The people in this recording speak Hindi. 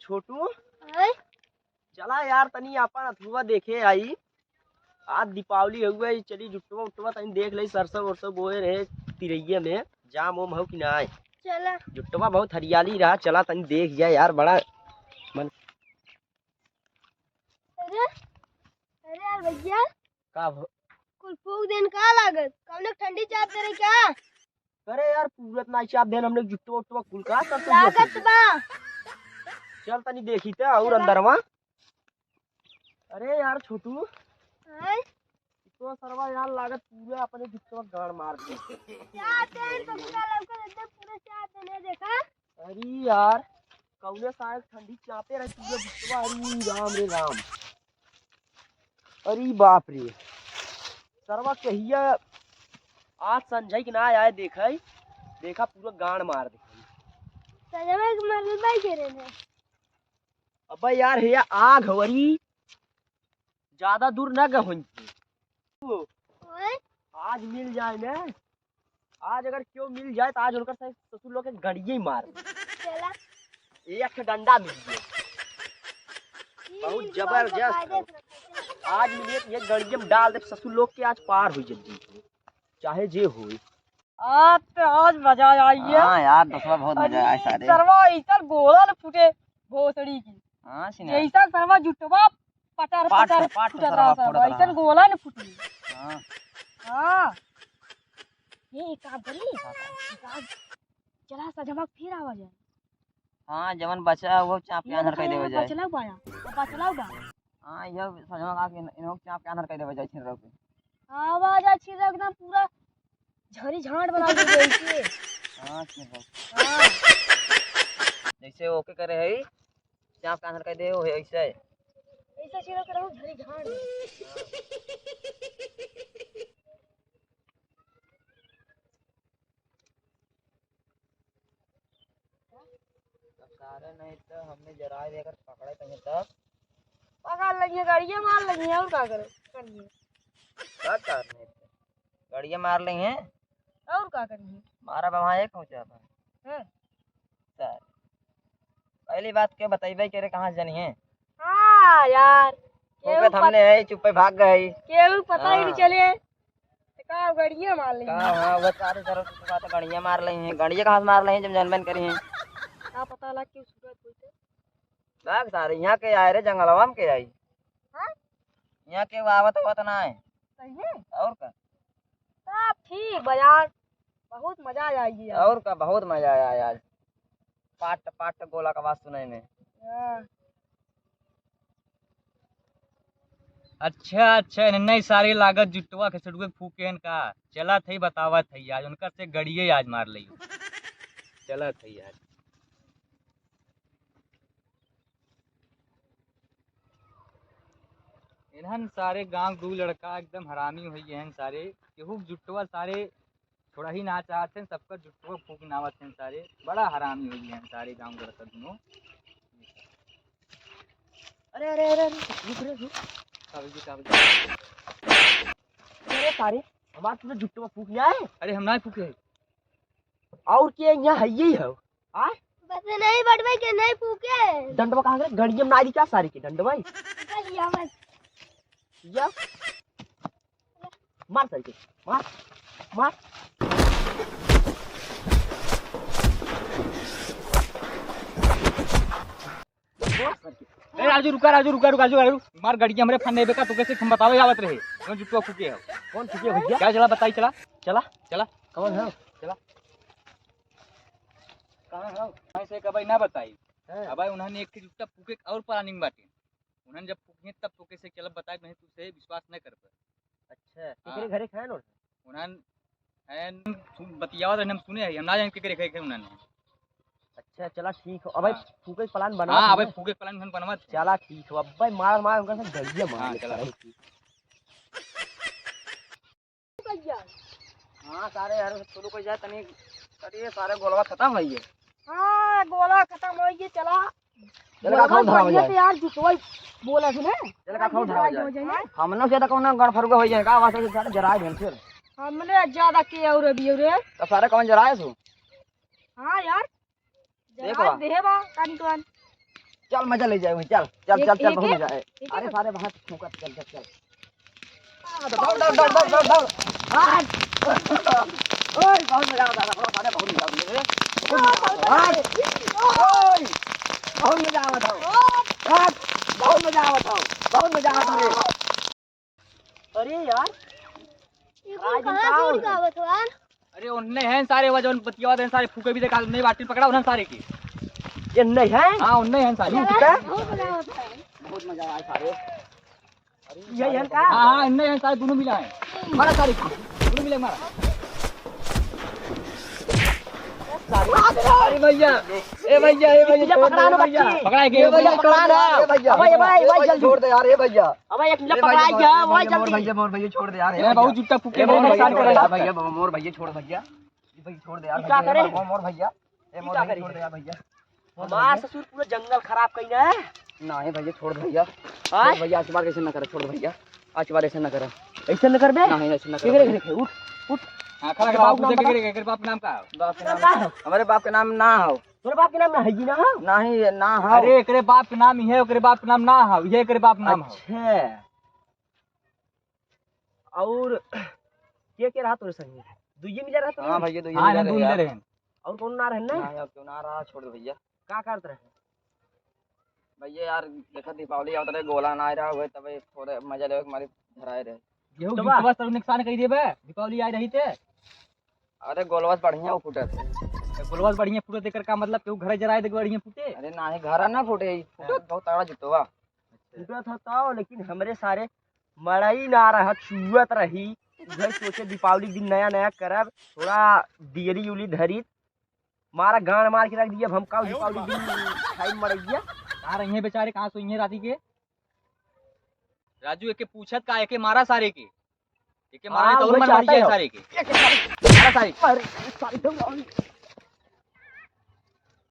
छोटू हैं? चला यार तनी अपन अथुआ देखे आई। आज दीपावली हुआ चली जुटवा उटवा तनी देख ले सरसों वरसों बोए रहे तिरैया में जाम ओम हो कि ना। चला जुटवा बहुत हरियाली रहा, चला तनी देख जाए यार बड़ा मन। अरे अरे यार भैया का कुल फूक देन का लागत कौन ठंडी चाप दे रही क्या अरे यार पूरत ना चाप देन हमने जुटवा उटवा कुल का सरसों लागत बा। चल तनी देखी थे और अंदर वहाँ। अरे यार छोटू हैं? तो सरवा यार लागत पूरा अपने जुटवा गाड़ मार दे। चाप देन तो पूरा लौका एकदम पूरा चाप देने देखा। अरे यार कौने शायद ठंडी चापे रही पूरा जुटवा। अरे राम रे राम, अरे बाप रे सरवा कहिया आज संजय के ना आए देखा देखा पूरा गाड़ मार दे। सजमा के मरल के रे ने अबे यार हे आग हवरी ज्यादा दूर न गहुन ओए आज मिल जाए ना। आज अगर क्यों मिल जाए तो आज उनका ससुर लोग के गड़िए ही मार दे। चला एक डंडा मिल गया बहुत जबरदस्त। आज मिले तो ये गड़िए में डाल दे ससुर लोग के आज पार हुई जल्दी चाहे जे हो। आज तो आज मजा आई है। हाँ यार दसवा बहुत मजा आया सारे। सरवा ऐसा गोला न फूटे भोसड़ी की। हाँ ऐसा सरवा जुटवा पटर पटर फूटत रहा सरवा ऐसा गोला न फूटी। हाँ हाँ ये एक काम करी चला सजमा फिर आवा जाए। हाँ जवन बचा वो चाप के अंदर कर देवे जाए। चला पाया बचला बा। हाँ यह सजमा का के इनो चाप के अंदर कर देवे जाए छिन रहो पे। आवाज अच्छी एकदम पूरा झड़ी झाड़ बना दे गई के। हाँ छिन रहो हां जैसे ओके करे है चाप के अंदर कर दे वो ऐसे ऐसा चीज करो झड़ी झाड़। सारे नहीं तो हमने जरा देकर पकड़े कहीं तक पकड़ लगी गाड़ियां मार लगी और क्या करे करिए क्या करने गाड़ियाँ मार ली हैं और क्या करिए मारा वहाँ एक पहुँचा था हैं। सर पहली बात क्या बताइए करे कहाँ जानी है। हाँ यार फोकत हमने है चुप्पे भाग गए केहू पता ही नहीं चले तो का गाड़ियां मार ली। हाँ वो सारे तरफ से बात गाड़ियाँ मार ली हैं। गाड़ियाँ कहाँ से मार ली हैं जब जानबन करी हैं का पता लग क्यों सूरत बोलते लाग सारे यहाँ के आए रे जंगलवा में के आई। हाँ यहाँ के आवत आवत ना है सही है और का सब ठीक बाजार बहुत मजा आएगी यार। और का बहुत मजा आया आज पाट पाट गोला का आवाज सुने में। हाँ। अच्छा अच्छा नहीं सारी लागत जुटवा खसड़ुए फूकेन का चला थई बतावा थई आज उनका से गड़िए आज मार लियो चला थई आज। इन्हन सारे गांव दू लड़का एकदम हरामी हुई हैं सारे केहू जुटवा सारे थोड़ा ही ना चाहते हैं सबका जुटवा फूक नावत हैं सारे बड़ा हरामी हुई हैं सारे गांव लड़का दोनों। अरे अरे अरे रुक रे रुक अरे सारे हमारे पूरे जुट्टे में फूक आए। अरे हम ना फूके और क्या यहाँ है यही है आए बस नहीं बटवे के नहीं फूके डंडवा कहाँ गए गड़िया में नारी क्या सारी के डंडवा गलिया बस या मार सारी के मार मार ए राजू रुका राजू रुका रुका राजू मार गड़िया हमरे फन्ने बेका तो कैसे हम बतावे आवत रहे कौन जुटवा फूके हो कौन फूके भैया क्या चला बताई चला चला चला कौन है चला कहाँ है ऐसे कबाई ना बताई हैं? अब उन्होंने एक जुट्टा फूके और प्लानिंग बाटे उन्होंने जब फूके तब तो कैसे चल बताए नहीं तुझसे विश्वास नहीं कर पाए। अच्छा कितने घरे खाए ना उन्होंने बतियावा हम सुने हैं हम ना जान के करे उन्होंने। अच्छा चला ठीक हो अबे हाँ। फूके प्लान बना हाँ अबे फूके प्लान हम बनवा चला ठीक हो अबे मार मार उनका सब गड़िया मार हाँ, ले चला। हाँ सारे यार शुरू को जाए तनी अरे सारे गोलवा खत्म है ये। हाँ गोला खत्म हो गया चला चल का खाओ धरा हो बढ़िया जाए से यार जुटवा बोला सुने चल का खाओ धरा हो जाए जाए हमने से तो कौन गड़ फरुगा हो जाए का वास्ते से सारे जराए भेन फिर हमने ज्यादा के और अभी रे। तो सारे कौन जराए सो हाँ यार देख बा। देबा कान कान चल मजा ले जाए चल चल एक- चल चल एक बहुत है? मजा है एक अरे है? सारे बाहर फूका चल चल चल दौड़ दौड़ दौड़ दौड़ दौड़ दौड़ हां ओए बहुत मजा आता है सारे बहुत मजा आता है ओए बहुत मजा आता है बहुत मजा आता है बहुत मजा आता है अरे यार ये कौन कहाँ से उड़ के आवत हो यार? अरे उनने हैं सारे वजन बतिया हैं सारे फूके भी देखा नहीं बाटी पकड़ा उन्हें सारे की। ये नहीं है हाँ उनने हैं सारे। बहुत मजा आता है। बहुत मजा आया सारे यही है का हाँ हाँ इनने हैं सारे दोनों मिला है मारा सारे की दोनों मिले मारा। अरे भैया ए भैया पकड़ा लो बच्ची पकड़ा है ए भैया पकड़ा लो भैया भाई जल्दी छोड़ दे यार ए भैया अब एक मिला पकड़ा गया भाई जल्दी मोर भैया छोड़ दे यार ये बहुत जुट्टा फूके मोर बहुत नुकसान भैया करेगा। भैया मोर भैया छोड़ भैया ये भैया छोड़ दे यार क्या करे? मोर भैया ए मोर भैया छोड़ दे यार भैया हमारा ससुर पूरा जंगल खराब कइना है। नहीं भैया छोड़ दे भैया हाँ? छोड़ भैया आज बार ऐसे ना करे छोड़ भैया आज बार ऐसे ना करे ऐसे न कर बे नहीं ऐसे ना करे उठ हाँ खड़ा खड़ा बाप के बाप नाम का बाप के नाम हमारे बाप के नाम ना हो तोरे बाप के नाम ना है जी ना हो? नहीं ना हो अरे एकरे बाप के नाम ही है ओकरे बाप के नाम ना हो ये एकरे बाप नाम हो। अच्छा और के रहा तोरे संग दुइये मिले रहा हां तो भैया तो हाँ ये दूध ले रहे हैं। और कौन ना रहे ना ना यार क्यों ना रहा छोड़ दे भैया का करत रहे भैया यार देखा दीपावली आवत रहे गोला ना आ रहा हुए तब थोड़े मजा ले हमारी धराए रहे गेहूं तो जुटवा सब नुकसान कर दिए बे दीपावली आई रही थे। अरे गोलवास बढ़िया वो फूटे थे गुलवास बढ़िया फूटे देकर का मतलब केहू घर जराए दे बढ़िया फूटे। अरे ना ही घर ना फूटे फूटे बहुत तगड़ा जुटवा टूटा था तो लेकिन हमरे सारे मड़ई ना रहा छुअत रही उधर सोचे दीपावली दिन नया नया करब थोड़ा दियरी उली धरी मारा गान मार के रख दिया हम का दीपावली दिन खाई मड़ैया कहाँ रही हैं बेचारे कहाँ सोई हैं राती के। राजू एके पूछत का एके मारा सारे के एके मारा हाँ, तो और वही मन चाहता मर जाए है। सारे के मारा सारे के। अरे सारी